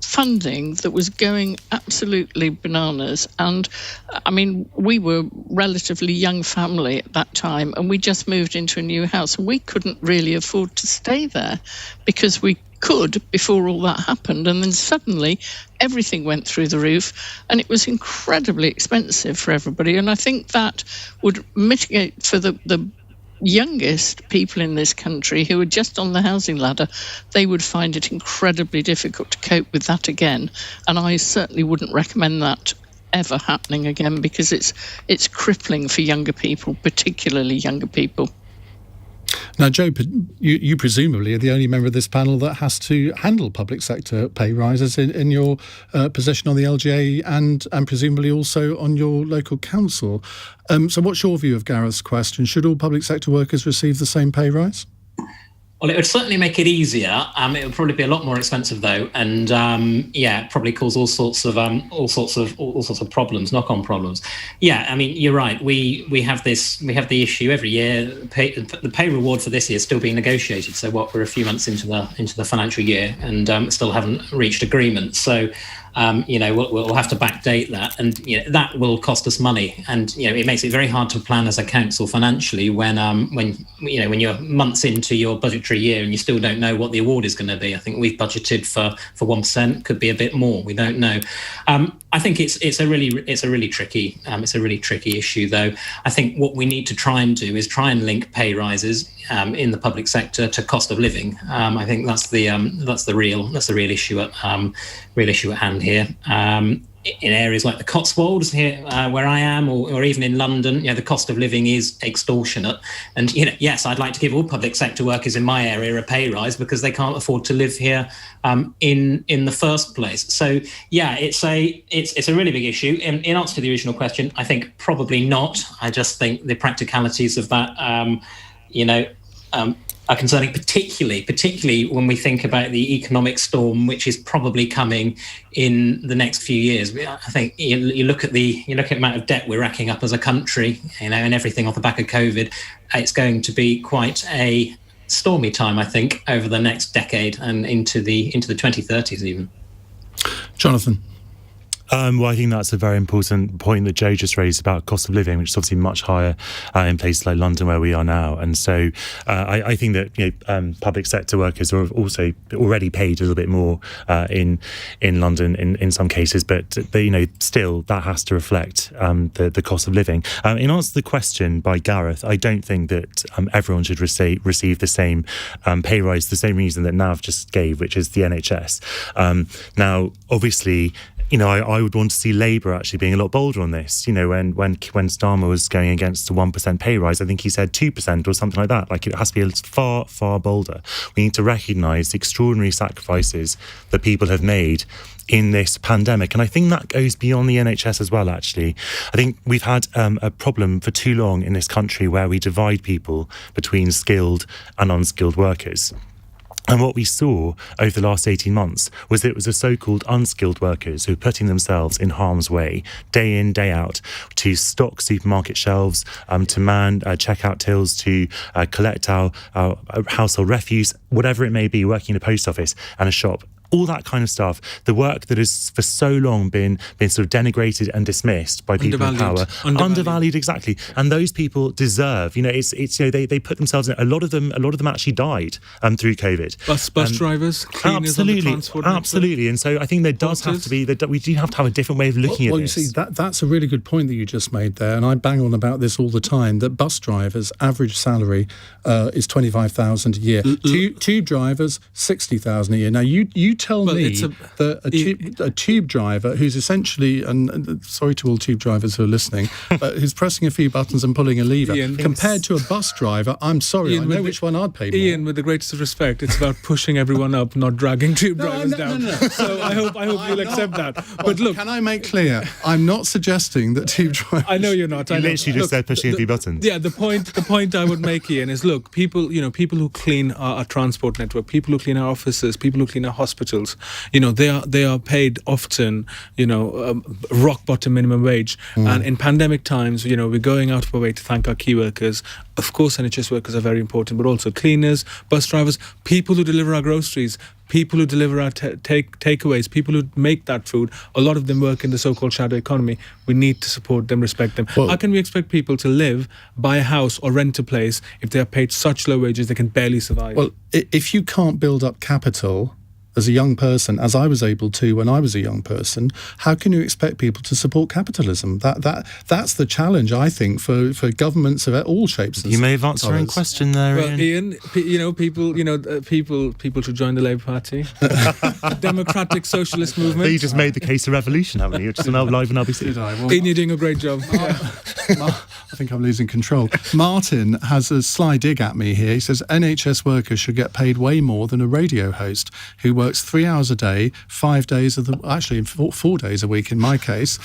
funding that was going absolutely bananas. And I mean, we were relatively young family at that time, and we just moved into a new house. We couldn't really afford to stay there because we could before all that happened, and then suddenly everything went through the roof and it was incredibly expensive for everybody. And I think that would mitigate for the youngest people in this country who are just on the housing ladder. They would find it incredibly difficult to cope with that again, and I certainly wouldn't recommend that ever happening again, because it's crippling for younger people, particularly younger people. Now, Joe, you presumably are the only member of this panel that has to handle public sector pay rises in your position on the LGA and presumably also on your local council. So what's your view of Gareth's question? Should all public sector workers receive the same pay rise? Well, it would certainly make it easier. It would probably be a lot more expensive, though, and probably cause all sorts of problems, knock-on problems. Yeah, I mean, you're right. We have the issue every year. The pay reward for this year is still being negotiated. So we're a few months into the financial year and still haven't reached agreement. So. We'll have to backdate that, and that will cost us money, and it makes it very hard to plan as a council financially when you're months into your budgetary year and you still don't know what the award is going to be. I think we've budgeted for 1%, could be a bit more. We don't know. I think it's a really tricky issue, though. I think what we need to try and do is try and link pay rises in the public sector to cost of living. I think that's the real issue at hand here. in areas like the Cotswolds here, where I am, or even in London, the cost of living is extortionate. And yes, I'd like to give all public sector workers in my area a pay rise because they can't afford to live here in the first place. So it's a really big issue. In answer to the original question, I think probably not. I just think the practicalities of that, are concerning, particularly when we think about the economic storm which is probably coming in the next few years. I think you look at the amount of debt we're racking up as a country, and everything off the back of COVID. It's going to be quite a stormy time, I think, over the next decade and into the 2030s even. Jonathan. Well, I think that's a very important point that Joe just raised about cost of living, which is obviously much higher in places like London where we are now. And so I think that public sector workers are also already paid a little bit more in London in some cases, but still that has to reflect the cost of living. In answer to the question by Gareth, I don't think that everyone should receive the same pay rise, the same reason that Nav just gave, which is the NHS. Now, obviously, I would want to see Labour actually being a lot bolder on this. When Starmer was going against a 1% pay rise, I think he said 2% or something like that. Like, it has to be far, far bolder. We need to recognise the extraordinary sacrifices that people have made in this pandemic. And I think that goes beyond the NHS as well, actually. I think we've had a problem for too long in this country where we divide people between skilled and unskilled workers. And what we saw over the last 18 months was that it was the so-called unskilled workers who were putting themselves in harm's way day in, day out to stock supermarket shelves, to man checkout tills, to collect our household refuse, whatever it may be, working in a post office and a shop. All that kind of stuff, the work that has for so long been sort of denigrated and dismissed by people in power, undervalued, exactly. And those people deserve, they put themselves in. A lot of them actually died through COVID. Bus drivers, cleaners, absolutely. And so I think there does have to be that we do have to have a different way of looking at this. Well, you see, that's a really good point that you just made there, and I bang on about this all the time. That bus drivers' average salary is $25,000 a year. Tube drivers, $60,000 a year. Now you tell me that a tube driver who's essentially, and sorry to all tube drivers who are listening, but who's pressing a few buttons and pulling a lever, compared to a bus driver, I'm sorry, I know which one I'd pay more. Ian, with the greatest of respect, it's about pushing everyone up, not dragging tube drivers down. No. So I hope you'll accept that. But look, can I make clear, I'm not suggesting that tube drivers... I know you're not. You literally just said pushing a few buttons. Yeah, the point I would make, Ian, is look, people who clean our transport network, people who clean our offices, people who clean our hospitals, they are paid often, rock bottom minimum wage. And in pandemic times, we're going out of our way to thank our key workers. Of course, NHS workers are very important, but also cleaners, bus drivers, people who deliver our groceries, people who deliver our takeaways, people who make that food. A lot of them work in the so-called shadow economy. We need to support them, respect them. How can we expect people to live, buy a house or rent a place if they are paid such low wages they can barely survive? Well, if you can't build up capital as a young person, as I was able to when I was a young person, how can you expect people to support capitalism? That's the challenge, I think, for governments of all shapes. You may have answered your own question there, Ian. People should join the Labour Party, democratic socialist movement. You just made the case of revolution, haven't you? Just live on LBC. Ian, you're doing a great job. I think I'm losing control. Martin has a sly dig at me here. He says NHS workers should get paid way more than a radio host who works 3 hours a day, 5 days of actually 4 days a week in my case.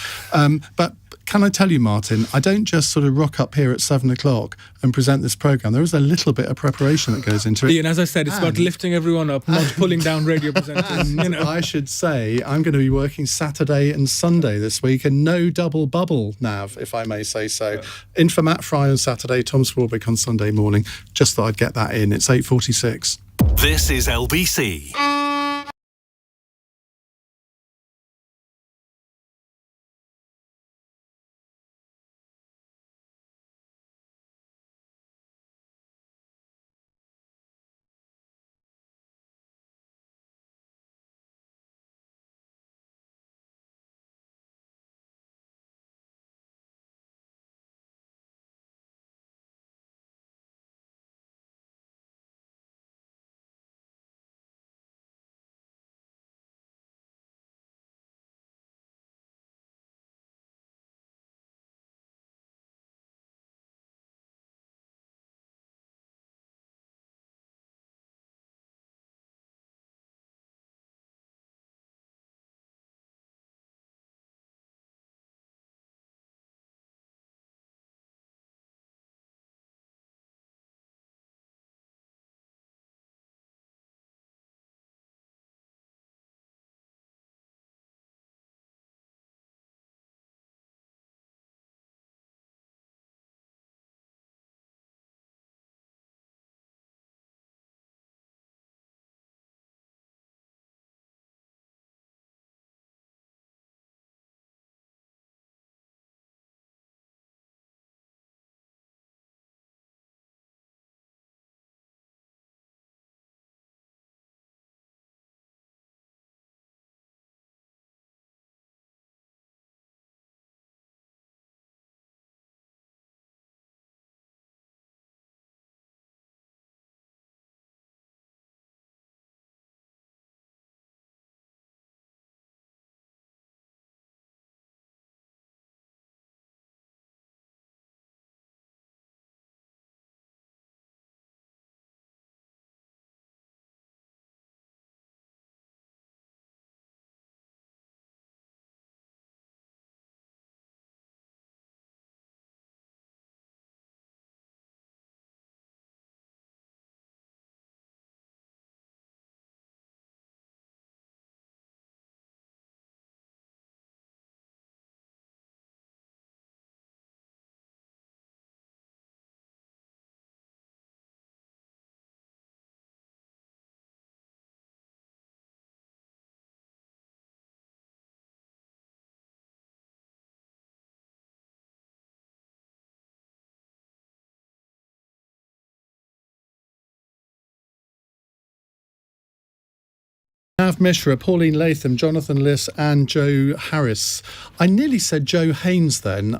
But can I tell you, Martin, I don't just sort of rock up here at 7 o'clock and present this programme. There is a little bit of preparation that goes into it. Ian, as I said, it's about lifting everyone up, not pulling down radio presenters. I should say I'm going to be working Saturday and Sunday this week, and no double bubble, Nav, if I may say so. In for Matt Fry on Saturday, Tom Swarbrick on Sunday morning. Just thought I'd get that in. It's 8:46. This is LBC. Nav Mishra, Pauline Latham, Jonathan Liss and Joe Harris. I nearly said Joe Haynes then.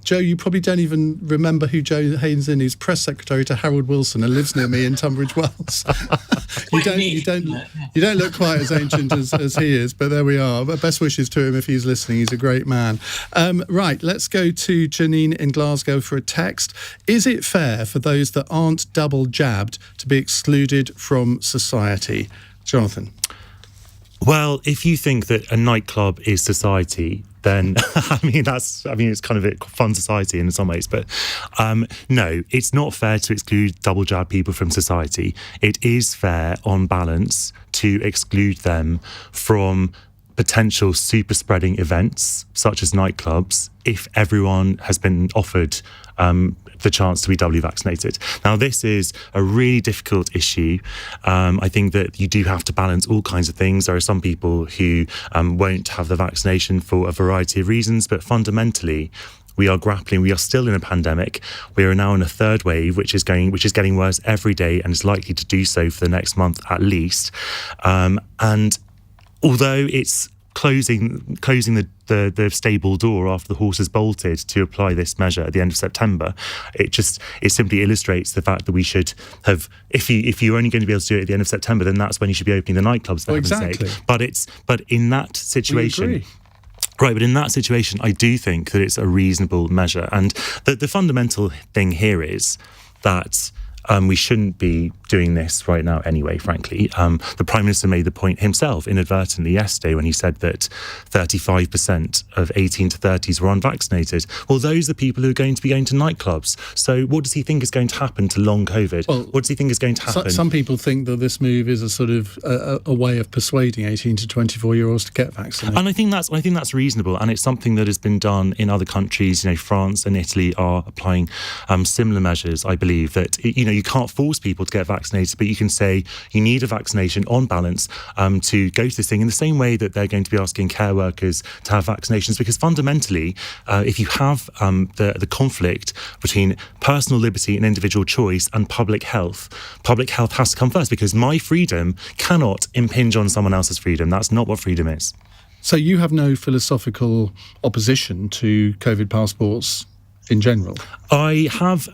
Joe, you probably don't even remember who Joe Haynes is. He's press secretary to Harold Wilson and lives near me in Tunbridge Wells. You don't look quite as ancient as he is, but there we are. But best wishes to him if he's listening. He's a great man. Right, let's go to Janine in Glasgow for a text. Is it fair for those that aren't double jabbed to be excluded from society? Jonathan. Well, if you think that a nightclub is society, then it's kind of a fun society in some ways. But no, it's not fair to exclude double jab people from society. It is fair, on balance, to exclude them from potential super spreading events such as nightclubs if everyone has been offered the chance to be doubly vaccinated. Now, this is a really difficult issue. I think that you do have to balance all kinds of things. There are some people who won't have the vaccination for a variety of reasons, but fundamentally, we are still in a pandemic. We are now in a third wave, which is getting worse every day and is likely to do so for the next month at least. And although it's closing the stable door after the horse has bolted to apply this measure at the end of September, it simply illustrates the fact that we should have, if you're only going to be able to do it at the end of September, then that's when you should be opening the nightclubs, for heaven's sake. But in that situation, right, but in that situation, I do think that it's a reasonable measure. And the fundamental thing here is that we shouldn't be doing this right now anyway, frankly. The Prime Minister made the point himself inadvertently yesterday when he said that 35% of 18 to 30s were unvaccinated. Well, those are people who are going to be going to nightclubs. So what does he think is going to happen to long COVID? Well, what does he think is going to happen? Some people think that this move is a sort of a way of persuading 18 to 24-year-olds to get vaccinated. And I think that's reasonable, and it's something that has been done in other countries. France and Italy are applying similar measures. I believe that you can't force people to get vaccinated, but you can say you need a vaccination on balance to go to this thing in the same way that they're going to be asking care workers to have vaccinations, because fundamentally, if you have the conflict between personal liberty and individual choice and public health has to come first, because my freedom cannot impinge on someone else's freedom. That's not what freedom is. So you have no philosophical opposition to COVID passports in general? I have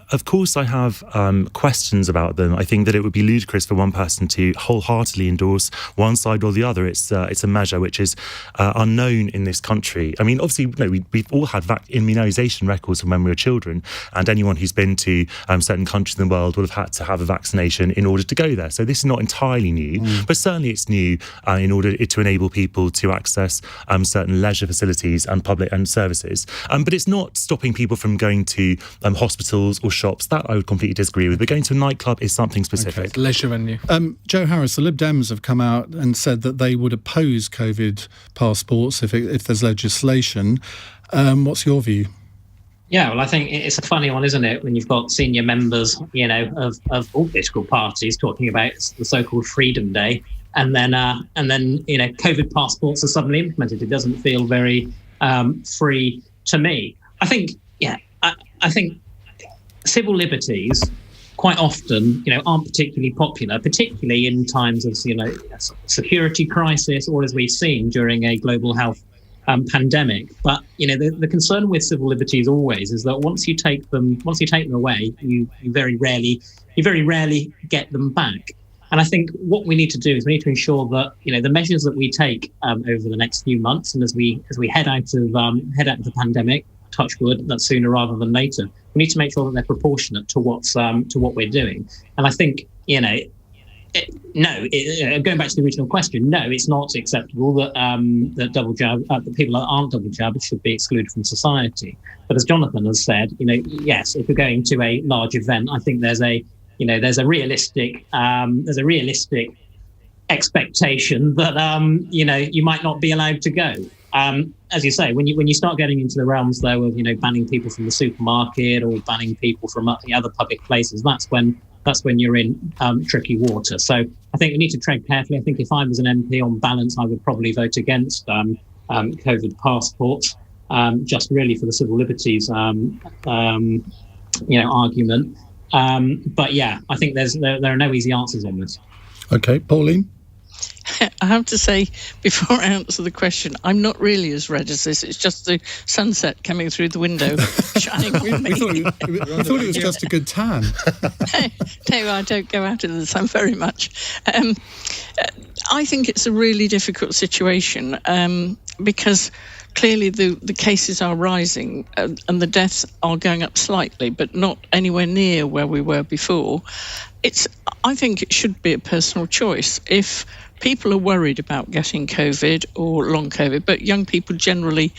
questions about them. I think that it would be ludicrous for one person to wholeheartedly endorse one side or the other. It's a measure which is unknown in this country. I mean, obviously, we've all had immunisation records from when we were children, and anyone who's been to certain countries in the world will have had to have a vaccination in order to go there. So this is not entirely new, but certainly it's new in order to enable people to access certain leisure facilities and public and services. But it's not stopping people from going to hospitals or shops. That I would completely disagree with. But going to a nightclub is something specific. Okay. Leisure venue. Joe Harris, the Lib Dems have come out and said that they would oppose COVID passports if there's legislation. What's your view? Yeah, well, I think it's a funny one, isn't it, when you've got senior members, of all political parties talking about the so-called Freedom Day, and then COVID passports are suddenly implemented. It doesn't feel very free to me. I think civil liberties quite often, aren't particularly popular, particularly in times of, security crisis, or as we've seen during a global health pandemic. But the concern with civil liberties always is that once you take them away, you very rarely get them back. And I think what we need to do is we need to ensure that the measures that we take over the next few months, and as we head out of the pandemic, touch wood, that's sooner rather than later, we need to make sure that they're proportionate to what we're doing. And I think going back to the original question, no, it's not acceptable that that double jab, that people that aren't double jabbed should be excluded from society. But as Jonathan has said, yes, if you're going to a large event, I think there's a realistic expectation that you might not be allowed to go. As you say, when you start getting into the realms though of banning people from the supermarket or banning people from the other public places, that's when you're in tricky water. So I think we need to tread carefully. I think if I was an MP, on balance, I would probably vote against COVID passports, just really for the civil liberties argument. But yeah, I think there are no easy answers on this. Okay, Pauline. I have to say, before I answer the question, I'm not really as red as this. It's just the sunset coming through the window, shining on me. I thought it was just a good tan. No, I don't go out in the sun very much. I think it's a really difficult situation because clearly the cases are rising and the deaths are going up slightly, but not anywhere near where we were before. I think it should be a personal choice. If people are worried about getting COVID or long COVID, but young people generally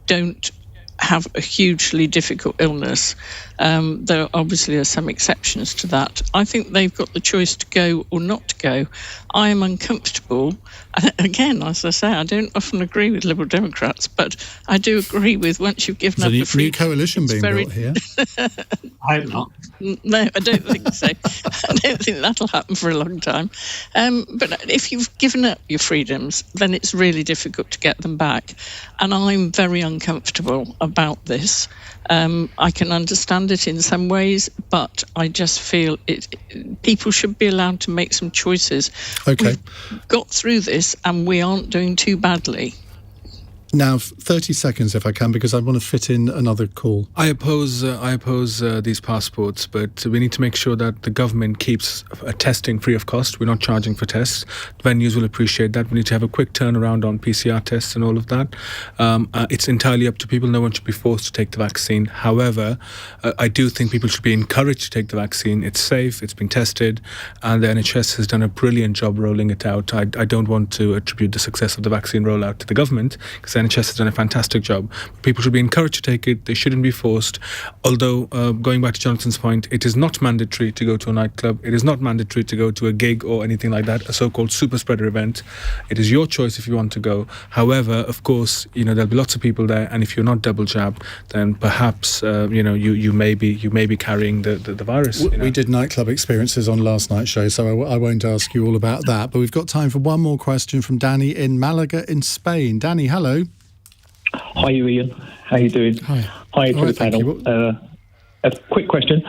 don't have a hugely difficult illness. There obviously are some exceptions to that. I think they've got the choice to go or not to go. I am uncomfortable. And again, as I say, I don't often agree with Liberal Democrats, but I do agree with once you've given up the free... new coalition being built here. I hope not. No, I don't think so. I don't think that'll happen for a long time. But if you've given up your freedoms, then it's really difficult to get them back. And I'm very uncomfortable about this. I can understand it in some ways, but I just feel people should be allowed to make some choices. Okay. We've got through this and we aren't doing too badly. Now, 30 seconds, if I can, because I want to fit in another call. I oppose these passports, but we need to make sure that the government keeps testing free of cost. We're not charging for tests. Venues will appreciate that. We need to have a quick turnaround on PCR tests and all of that. It's entirely up to people. No one should be forced to take the vaccine. However, I do think people should be encouraged to take the vaccine. It's safe, it's been tested, and the NHS has done a brilliant job rolling it out. I don't want to attribute the success of the vaccine rollout to the government, because the NHS has done a fantastic job. People should be encouraged to take it. They shouldn't be forced. Although, going back to Jonathan's point, it is not mandatory to go to a nightclub. It is not mandatory to go to a gig or anything like that, a so-called super spreader event. It is your choice if you want to go. However, of course, there'll be lots of people there, and if you're not double jabbed, then perhaps you may be carrying the virus. We did nightclub experiences on last night's show, so I won't ask you all about that. But we've got time for one more question from Danny in Malaga in Spain. Danny, hello. Hi, Ian. How you doing? Hi. Hi to the panel. A quick question.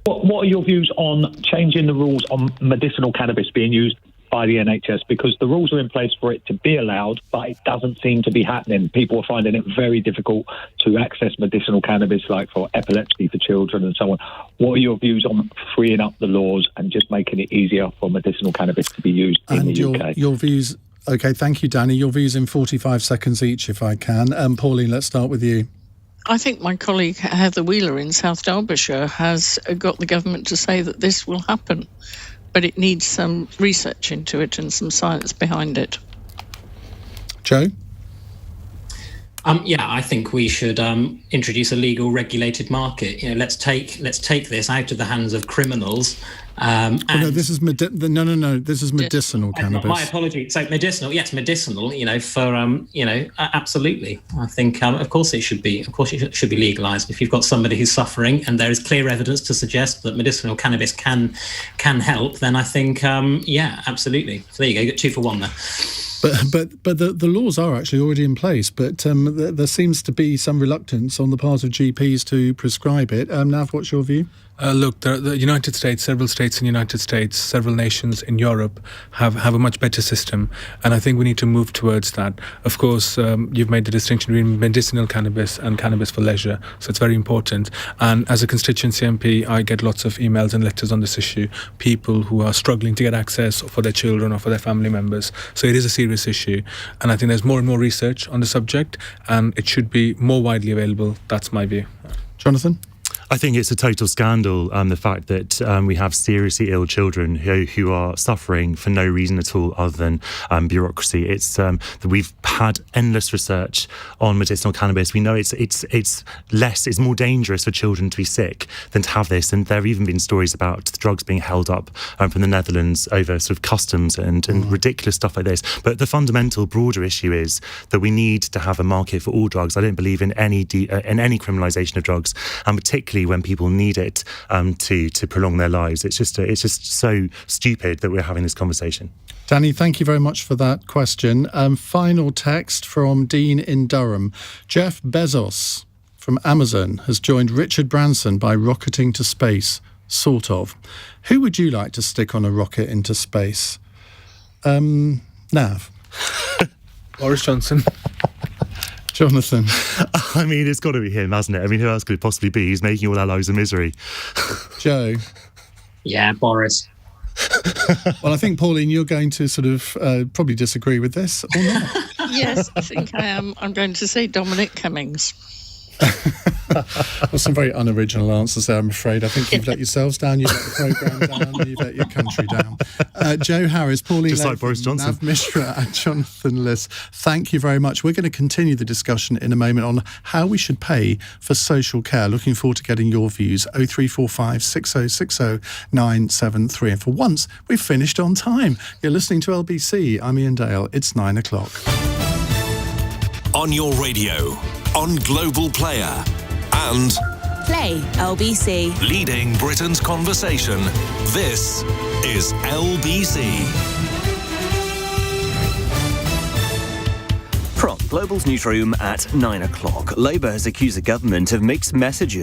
What are your views on changing the rules on medicinal cannabis being used by the NHS? Because the rules are in place for it to be allowed, but it doesn't seem to be happening. People are finding it very difficult to access medicinal cannabis, like for epilepsy for children and so on. What are your views on freeing up the laws and just making it easier for medicinal cannabis to be used in the UK? Your views... OK, thank you, Danny. Your views in 45 seconds each, if I can. Pauline, let's start with you. I think my colleague Heather Wheeler in South Derbyshire has got the government to say that this will happen, but it needs some research into it and some science behind it. Joe? I think we should introduce a legal regulated market. Let's take this out of the hands of criminals. No, this is This is medicinal cannabis. My apologies. So medicinal, yes, medicinal. Absolutely. I think, of course, it should be. Of course, it should be legalised. If you've got somebody w's suffering and there is clear evidence to suggest that medicinal cannabis can help, then I think, absolutely. So there you go. You got 2 for 1 there. But the laws are actually already in place, but there seems to be some reluctance on the part of GPs to prescribe it. Nav, what's your view? Look, the United States, several states in the United States, several nations in Europe have a much better system, and I think we need to move towards that. Of course, you've made the distinction between medicinal cannabis and cannabis for leisure, so it's very important. And as a constituency MP, I get lots of emails and letters on this issue, people who are struggling to get access for their children or for their family members. So it is a serious issue, and I think there's more and more research on the subject, and it should be more widely available. That's my view. Jonathan? I think it's a total scandal, the fact that we have seriously ill children who are suffering for no reason at all other than bureaucracy. It's that we've had endless research on medicinal cannabis. We know it's more dangerous for children to be sick than to have this. And there have even been stories about the drugs being held up from the Netherlands over sort of customs and ridiculous stuff like this. But the fundamental broader issue is that we need to have a market for all drugs. I don't believe in any criminalisation of drugs, and particularly when people need it to prolong their lives. It's just so stupid that we're having this conversation. Danny, thank you very much for that question. Final text from Dean in Durham. Jeff Bezos from Amazon has joined Richard Branson by rocketing to space, sort of. Who would you like to stick on a rocket into space? Nav. Boris Johnson. Jonathan. I mean, it's got to be him, hasn't it? I mean, who else could it possibly be? He's making all our lives a misery. Joe. Yeah, Boris. Well, I think, Pauline, you're going to sort of probably disagree with this, or not? Yes, I think I am. I'm going to say Dominic Cummings. Well, some very unoriginal answers there, I'm afraid. I think you've let yourselves down, you've let the programme down, and you've let your country down. Joe Harris, Pauline Just Latham, like Boris Johnson. Nav Mishra and Jonathan Liss, thank you very much. We're going to continue the discussion in a moment on how we should pay for social care. Looking forward to getting your views. 0345 6060 973. And for once, we've finished on time. You're listening to LBC. I'm Iain Dale. It's 9 o'clock. On your radio, on Global Player, and Play LBC. leading Britain's conversation. This is LBC. From Global's newsroom at 9 o'clock, Labour has accused the government of mixed messages